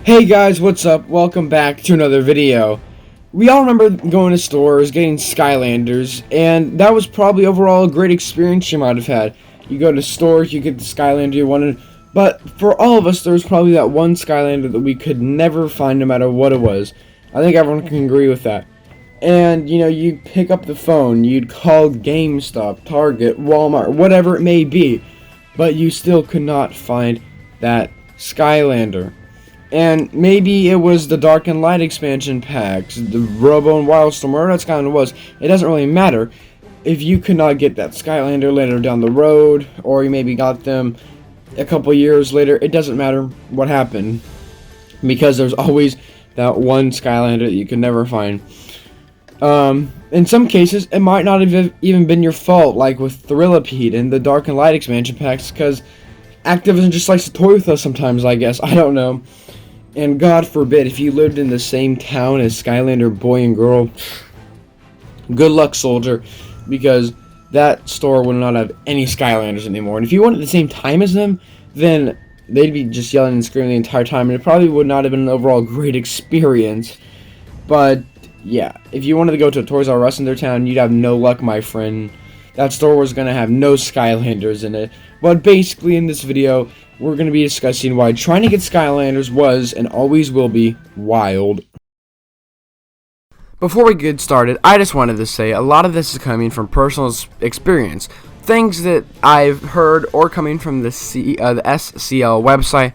Hey guys, what's up? Welcome back to another video. We all remember going to stores, getting Skylanders, and that was probably overall a great experience you might have had. You go to stores, you get the Skylander you wanted, but for all of us, there was probably that one Skylander that we could never find no matter what it was. I think everyone can agree with that. And, you'd pick up the phone, you'd call GameStop, Target, Walmart, whatever it may be, but you still could not find that Skylander. And maybe it was the Dark and Light expansion packs, the Robo and Wildstorm, whatever that Skylander was. It doesn't really matter. If you could not get that Skylander later down the road, or you maybe got them a couple years later, it doesn't matter what happened. Because there's always that one Skylander that you could never find. In some cases, it might not have even been your fault, like with Thrillipede and the Dark and Light expansion packs, because Activision just likes to toy with us sometimes, I guess. I don't know. And God forbid, if you lived in the same town as Skylander boy and girl, good luck, soldier, because that store would not have any Skylanders anymore. And if you went at the same time as them, then they'd be just yelling and screaming the entire time, and it probably would not have been an overall great experience. But, yeah, if you wanted to go to a Toys R Us in their town, you'd have no luck, my friend. That store was going to have no Skylanders in it. But basically, in this video, we're going to be discussing why trying to get Skylanders was, and always will be, wild. Before we get started, I just wanted to say a lot of this is coming from personal experience. Things that I've heard or coming from the SCL website.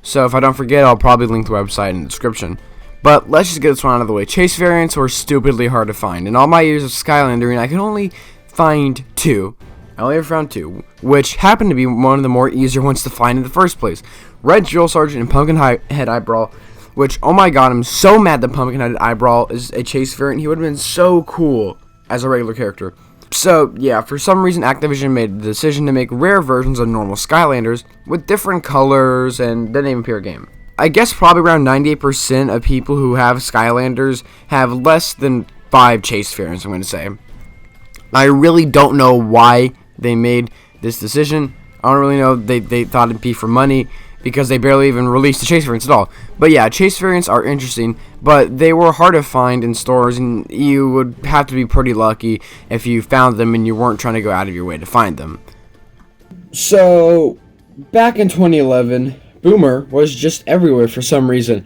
So if I don't forget, I'll probably link the website in the description. But let's just get this one out of the way. Chase variants were stupidly hard to find. In all my years of Skylandering, I could only find two. I only ever found two, which happened to be one of the more easier ones to find in the first place. Red Drill Sergeant and Pumpkinhead Eyebrow, which, oh my god, I'm so mad that Pumpkinhead Eyebrow is a Chase variant. He would have been so cool as a regular character. So, yeah, for some reason, Activision made the decision to make rare versions of normal Skylanders with different colors and didn't even appear in game. I guess probably around 98% of people who have Skylanders have less than 5 Chase variants, I'm going to say. I really don't know why they made this decision. I don't really know. They thought it'd be for money because they barely even released the Chase variants at all. But yeah, Chase variants are interesting, but they were hard to find in stores, and you would have to be pretty lucky if you found them and you weren't trying to go out of your way to find them. So, back in 2011, Boomer was just everywhere for some reason.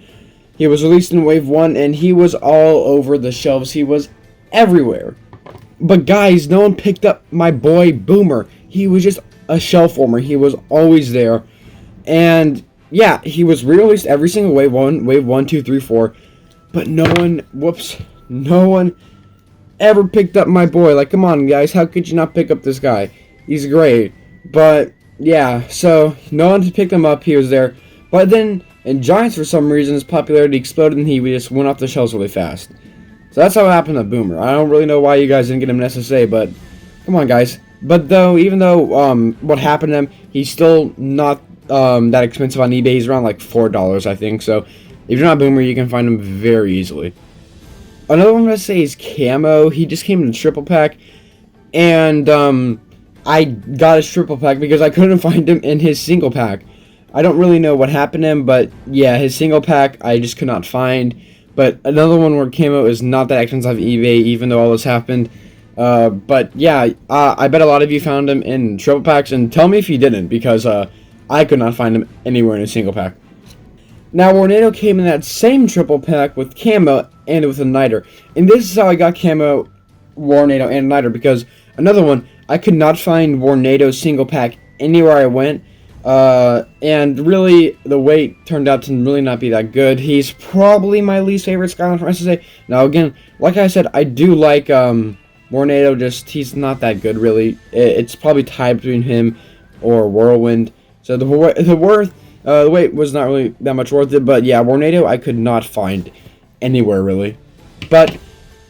He was released in Wave 1, and he was all over the shelves. He was everywhere. But guys, no one picked up my boy Boomer. He was just a shelf warmer. He was always there. And yeah, he was re-released every single wave 1, 2, 3, 4. But no one ever picked up my boy. Like, come on guys, how could you not pick up this guy? He's great. But yeah, so no one picked him up. He was there. But then in Giants, for some reason, his popularity exploded and he just went off the shelves really fast. So that's how it happened to Boomer. I don't really know why you guys didn't get him in SSA, but come on, guys. But even though what happened to him, he's still not that expensive on eBay. He's around like $4, I think. So if you're not Boomer, you can find him very easily. Another one I'm gonna say is Camo. He just came in a triple pack, and I got his triple pack because I couldn't find him in his single pack. I don't really know what happened to him, but yeah, his single pack I just could not find. But another one where Camo is not that expensive on eBay, even though all this happened. But yeah, I bet a lot of you found him in triple packs, and tell me if you didn't, because I could not find him anywhere in a single pack. Now, Warnado came in that same triple pack with Camo and with a Niter. And this is how I got Camo, Warnado, and Niter, because another one, I could not find Warnado's single pack anywhere I went. And really, the weight turned out to really not be that good. He's probably my least favorite Skylander from SSA. Now, again, like I said, I do like, Warnado, just, he's not that good, really. It's probably tied between him or Whirlwind. So the weight was not really that much worth it, but yeah, Warnado I could not find anywhere, really. But,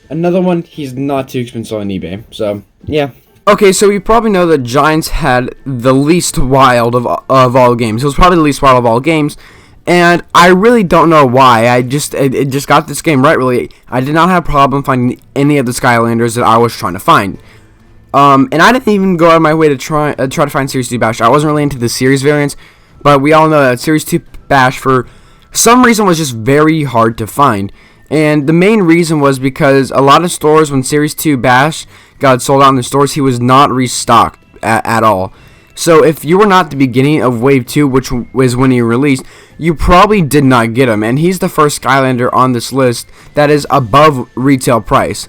another one, he's not too expensive on eBay, so, yeah. Okay, so you probably know that Giants had the least wild of all games. It was probably the least wild of all games, and I really don't know why. It just got this game right, really. I did not have a problem finding any of the Skylanders that I was trying to find. And I didn't even go out of my way to try to find Series 2 Bash. I wasn't really into the Series variants, but we all know that Series 2 Bash for some reason was just very hard to find. And the main reason was because a lot of stores, when Series 2 Bash got sold out in the stores, he was not restocked at all. So if you were not at the beginning of Wave 2, which was when he released, you probably did not get him. And he's the first Skylander on this list that is above retail price.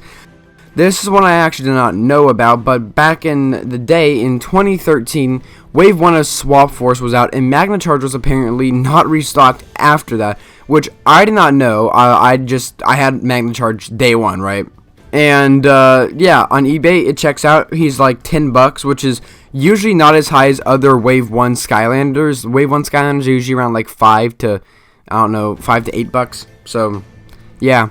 This is one I actually did not know about, but back in the day, in 2013, Wave 1 of Swap Force was out, and Imaginators was apparently not restocked after that, which I did not know. I had Imaginators day one, right? And, yeah, on eBay, it checks out. He's like $10, which is usually not as high as other Wave 1 Skylanders. Wave 1 Skylanders are usually around like $5 to $8. So, yeah.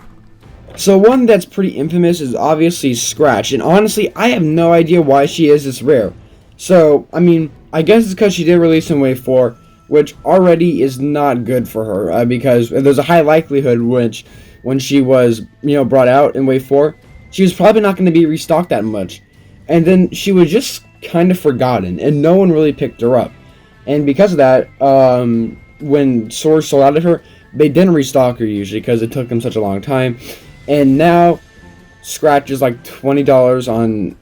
So one that's pretty infamous is obviously Scratch, and honestly, I have no idea why she is this rare. So, I mean, I guess it's because she did release in Wave 4, which already is not good for her, because there's a high likelihood which, when she was, brought out in Wave 4, she was probably not going to be restocked that much. And then she was just kind of forgotten, and no one really picked her up. And because of that, when stores sold out of her, they didn't restock her usually, because it took them such a long time. And now, Scratch is like $20 on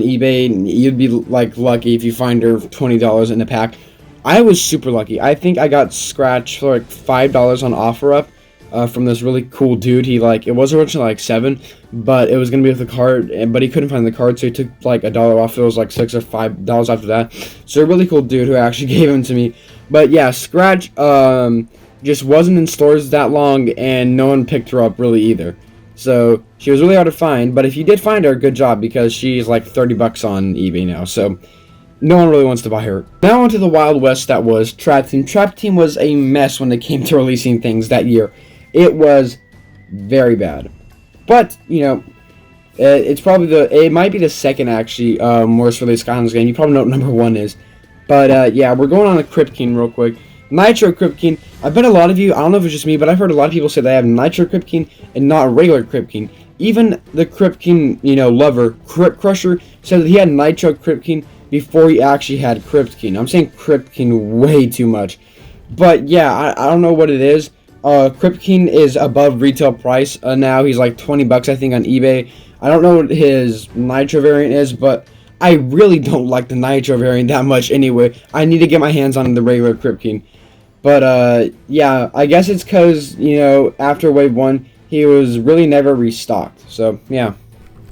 eBay, and you'd be like lucky if you find her $20 in a pack. I was super lucky. I think I got Scratch for like $5 on OfferUp from this really cool dude. It was originally like $7, but it was gonna be with the card, but he couldn't find the card, so he took like $1 off. It was like $6 or $5 after that. So a really cool dude who actually gave him to me. But yeah, Scratch just wasn't in stores that long, and no one picked her up really either. So she was really hard to find, but if you did find her, good job, because she's like $30 on eBay now, so no one really wants to buy her. Now onto the Wild West that was Trap Team. Trap Team was a mess when it came to releasing things that year. It was very bad. But, it's probably it might be the second actually worst released Skylanders game. You probably know what number 1 is. But yeah, we're going on the Crypt King real quick. Nitro Crypt King. I bet a lot of you, I don't know if it's just me, but I've heard a lot of people say they have Nitro Crypt King and not regular Crypt King. Even the Crypt King, lover, Crypt Crusher, said that he had Nitro Crypt King before he actually had Crypt King. I'm saying Crypt King way too much. But yeah, I don't know what it is. Crypt King is above retail price now. He's like $20 I think on eBay. I don't know what his Nitro variant is, but I really don't like the Nitro variant that much anyway. I need to get my hands on the regular Crypt King. But, yeah, I guess it's because, after Wave 1, he was really never restocked. So, yeah.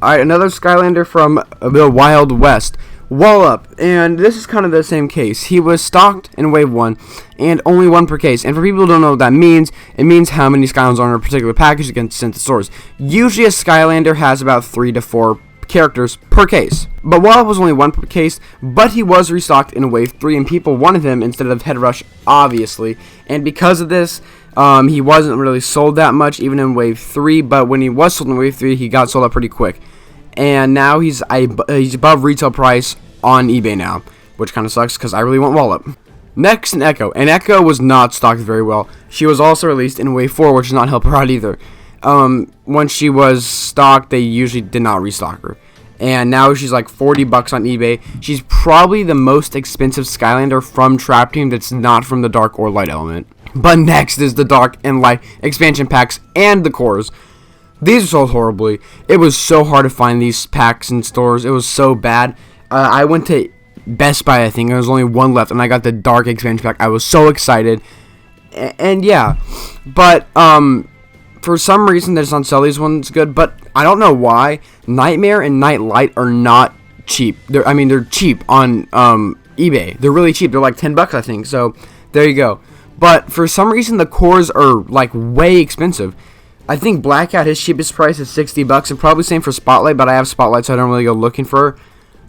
Alright, another Skylander from the Wild West. Wallop. And this is kind of the same case. He was stocked in Wave 1, and only 1 per case. And for people who don't know what that means, it means how many Skylanders are in a particular package that gets sent to stores. Usually a Skylander has about 3 to 4 characters per case. But Wallop was only 1 per case, but he was restocked in Wave 3, and people wanted him instead of Head Rush, obviously. And because of this, he wasn't really sold that much, even in Wave 3, but when he was sold in Wave 3, he got sold out pretty quick. And now he's above retail price on eBay now, which kind of sucks, because I really want Wallop. Next, an Echo. And Echo was not stocked very well. She was also released in Wave 4, which did not help her out either. When she was stocked, they usually did not restock her. And now she's like $40 on eBay. She's probably the most expensive Skylander from Trap Team that's not from the Dark or Light element. But next is the Dark and Light expansion packs and the cores. These are sold horribly. It was so hard to find these packs in stores. It was so bad. I went to Best Buy, I think, and there was only 1 left, and I got the Dark expansion pack. I was so excited. And yeah. But, for some reason, they just don't sell these ones good, but I don't know why. Nightmare and Nightlight are not cheap. They're cheap on eBay. They're really cheap. They're like $10, I think. So there you go. But for some reason, the cores are like way expensive. I think Blackout, his cheapest price is $60, and probably same for Spotlight. But I have Spotlight, so I don't really go looking for her.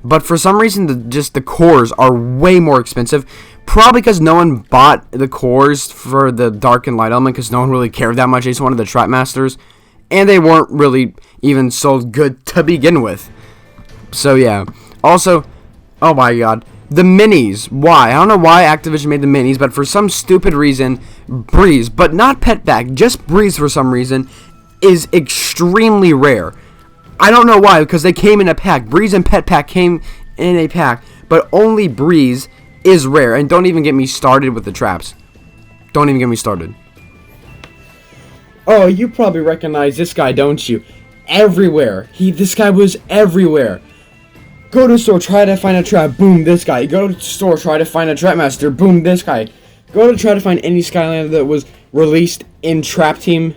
But for some reason, the cores are way more expensive. Probably because no one bought the cores for the Dark and Light element, because no one really cared that much. They just wanted the Trap Masters, and they weren't really even sold good to begin with. So yeah. Also, oh my god, the minis. Why? I don't know why Activision made the minis, but for some stupid reason, Breeze, but not Pet Pack, just Breeze for some reason, is extremely rare. I don't know why, because they came in a pack. Breeze and Pet Pack came in a pack, but only Breeze is rare. And don't even get me started with the traps. Don't even get me started. Oh, you probably recognize this guy, don't you? Everywhere. This guy was everywhere. Go to the store, try to find a trap, boom, this guy. Go to the store, try to find a trap master, boom, this guy. Go to try to find any Skylander that was released in Trap Team,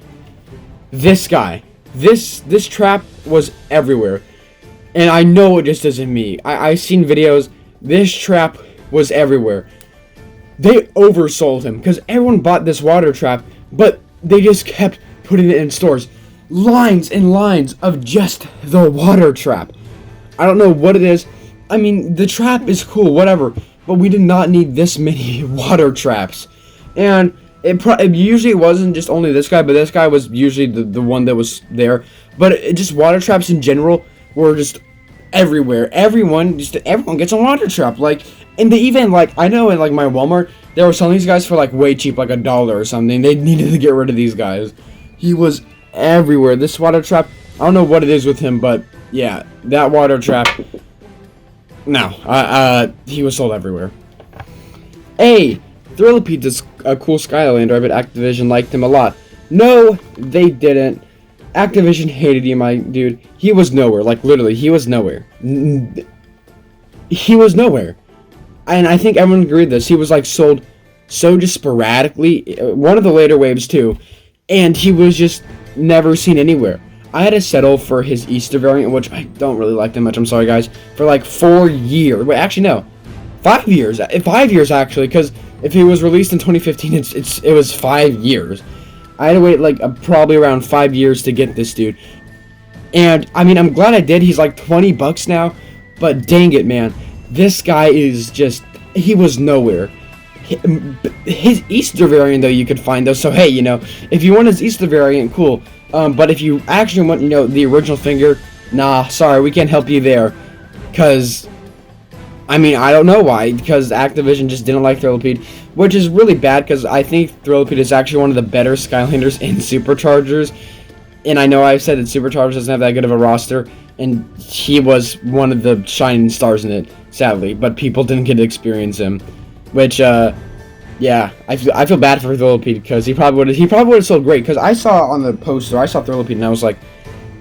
this guy. This trap was everywhere. And I know it just isn't me. I've seen videos. This trap was everywhere. They oversold him because everyone bought this water trap, but they just kept putting it in stores. Lines and lines of just the water trap. I don't know what it is. I mean, the trap is cool, whatever, but we did not need this many water traps. And it usually wasn't just only this guy, but this guy was usually the one that was there. But just water traps in general were just everywhere. Everyone gets a water trap. Like, and they even, like, I know in, like, my Walmart, they were selling these guys for, like, way cheap, like $1 or something. They needed to get rid of these guys. He was everywhere. This water trap, I don't know what it is with him, but yeah, that water trap, no, he was sold everywhere. Hey, Thrillipede a cool Skylander. I bet Activision liked him a lot. No, they didn't. Activision hated you, my dude. He was nowhere. Like, literally, he was nowhere. He was nowhere. And I think everyone agreed this. He was, like, sold so just sporadically. One of the later waves, too. And he was just never seen anywhere. I had to settle for his Easter variant, which I don't really like that much. I'm sorry, guys. For, like, 4 years. Wait, actually, no. 5 years. 5 years, actually, because if he was released in 2015, it was 5 years. I had to wait, like, probably around 5 years to get this dude. And, I mean, I'm glad I did. He's, like, $20 now. But, dang it, man. This guy is just... He was nowhere. His Easter variant, though, you could find, though. So, hey, you know, if you want his Easter variant, cool. But if you actually want, you know, the original figure, nah, sorry, we can't help you there. Because... I mean, I don't know why, because Activision just didn't like Thrillipede, which is really bad, because I think Thrillipede is actually one of the better Skylanders in Superchargers, and I know I've said that Superchargers doesn't have that good of a roster, and he was one of the shining stars in it, sadly, but people didn't get to experience him, which, yeah, I feel bad for Thrillipede, because he probably would have sold great, because I saw on the poster, I saw Thrillipede, and I was like,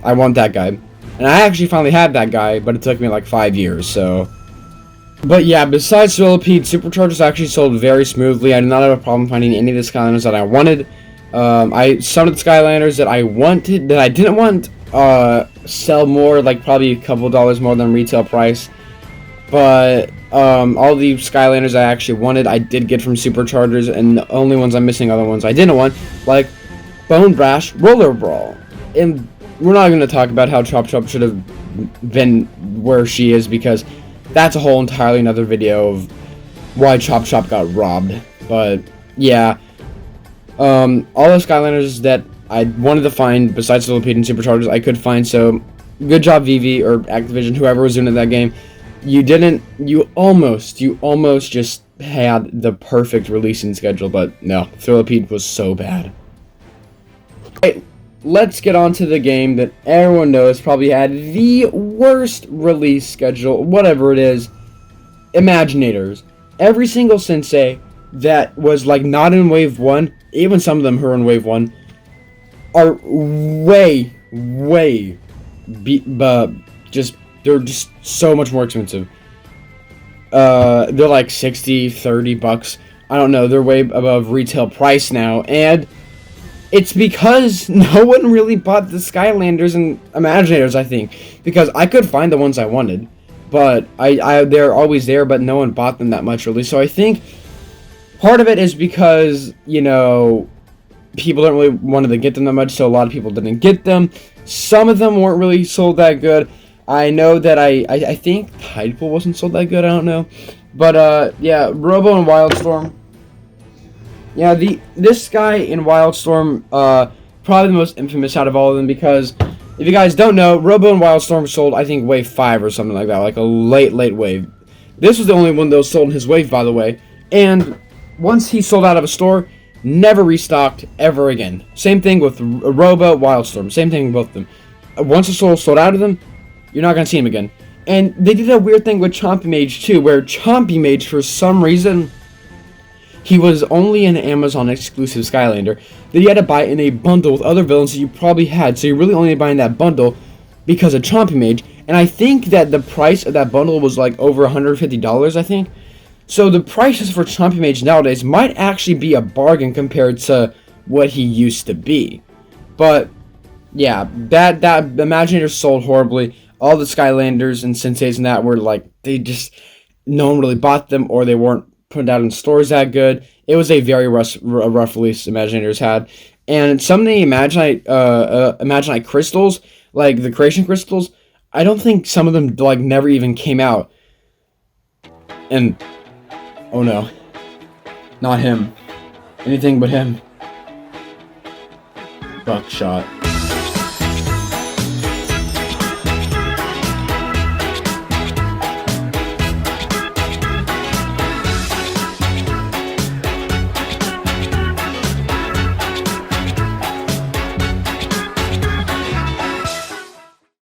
I want that guy, and I actually finally had that guy, but it took me like 5 years, so... But yeah, besides Thrillipede, Superchargers actually sold very smoothly. I did not have a problem finding any of the Skylanders that I wanted. Some of the Skylanders that I wanted, that I didn't want, sell more, like probably a couple dollars more than retail price. But all the Skylanders I actually wanted, I did get from Superchargers, and the only ones I'm missing are the ones I didn't want, like Bone Brash, Roller Brawl. And we're not going to talk about how Chop Chop should have been where she is, because that's a whole entirely another video of why Chop Chop got robbed. But yeah, all the Skylanders that I wanted to find besides Thrillipede and Superchargers, I could find. So good job, VV or Activision, whoever was doing that game. You almost just had the perfect releasing schedule, but no, Thrillipede was so bad. Right, let's get on to the game that everyone knows probably had the worst release schedule, whatever it is, Imaginators. Every single sensei that was, like, not in Wave 1, even some of them who are in Wave 1, are they're just so much more expensive. They're like 60, 30 bucks. I don't know, they're way above retail price now, and it's because no one really bought the Skylanders and Imaginators, I think. Because I could find the ones I wanted, but they're always there, but no one bought them that much, really. So I think part of it is because, you know, people don't really wanted to get them that much, so a lot of people didn't get them. Some of them weren't really sold that good. I know that I think Tidepool wasn't sold that good, I don't know. But, yeah, Robo and Wildstorm. Yeah, this guy in Wildstorm, probably the most infamous out of all of them, because if you guys don't know, Robo and Wildstorm sold, I think, Wave 5 or something like that, like a late wave. This was the only one that was sold in his wave, by the way, and once he sold out of a store, never restocked ever again. Same thing with Robo, Wildstorm, same thing with both of them. Once a store sold out of them, you're not going to see him again. And they did a weird thing with Chompy Mage, too, where Chompy Mage, for some reason, he was only an Amazon exclusive Skylander that you had to buy in a bundle with other villains that you probably had. So you're really only buying that bundle because of Chompy Mage. And I think that the price of that bundle was like over $150, I think. So the prices for Chompy Mage nowadays might actually be a bargain compared to what he used to be. But yeah, that Imaginators sold horribly. All the Skylanders and Senseis and that were like, no one really bought them, or they weren't put out in stores that good. It was a very rough release Imaginators had. And some of the Imaginite crystals, like the creation crystals, I don't think some of them like never even came out. And oh no, not him. Anything but him. Buckshot.